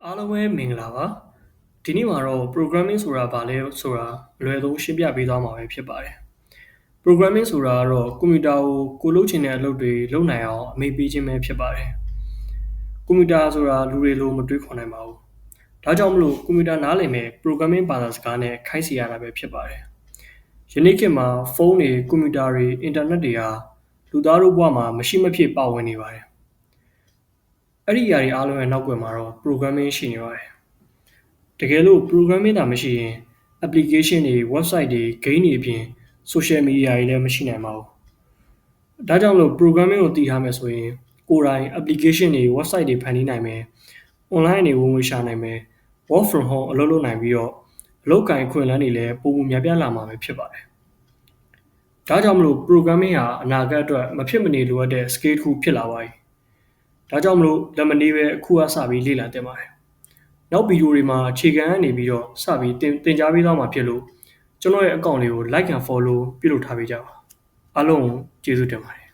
အားလုံးပဲမင်္ဂလာပါဒီနေ့မှာတော့ programming ဆိုတာဘာလဲဆိုတာအလွယ်ဆုံးရှင်းပြပေးသွားမှာပဲဖြစ်ပါတယ် programming ဆိုတာကတော့ကွန်ပျူတာကိုလုပ်ချင်တဲ့အလုပ်တွေလုပ်နိုင်အောင်အမိန့်ပေးခြင်းပဲဖြစ်ပါတယ်ကွန်ပျူတာဆိုတာလူတွေလိုမတွေးခေါ်နိုင်ပါဘူးဒါကြောင့်မလို့ကွန်ပျူတာနားလည်မဲ့ programming ဘာသာစကားနဲ့ခိုင်းစေရတာပဲဖြစ်ပါတယ်ယနေ့ခေတ်မှာဖုန်းတွေကွန်ပျူတာတွေအင်တာနက်တွေဟာလူသားတို့ဘဝမှာမရှိမဖြစ်ပါဝင်နေပါတယ်အဲ့ဒီအရာတွေအားလုံးရဲ့နောက်ွယ်မှာတော့ programming ရှိနေပါတယ်တကယ်လို့ programming သာမရှိရင် application တွေ website တွေ game တွေအပြင် social media တွေလည်းမရှိနိုင်ပါဘူးဒါကြောင့်လို့ programming ကိုသိထားမယ်ဆိုရင်ကိုယ်တိုင် application တွေ website တွေဖန်တီးနိုင်မယ် online တွေဝင်ငွေရှာနိုင်မယ် work from home အလုပ်လုပ်နိုင်ပြီးတော့အလုပ်ကိုင်ခွင့်လန်းတွေလည်းပုံမှန်များပြားလာမှာပဲဖြစ်ပါတယ်ဒါကြောင့်မလို့ programming ဟာအနာဂတ်အတွက်မဖြစ်မနေလိုအပ်တဲ့ skill တစ်ခုဖြစ်လာပါပြီဒါကြောင့်မလို့လက်မနေပဲအခုကစပြီးလေ့လာသင်ပါတယ်နောက်ဗီဒီယိုတွေမှာအခြေခံကနေပြီးတော့စပြီးသင်ကြားပေးသွားမှာဖြစ်လို့ကျွန်တော်ရဲ့ account လေးကို like and follow ပြုလုပ်ထားပေးကြပါအားလုံးကျေးဇူးတင်ပါတယ်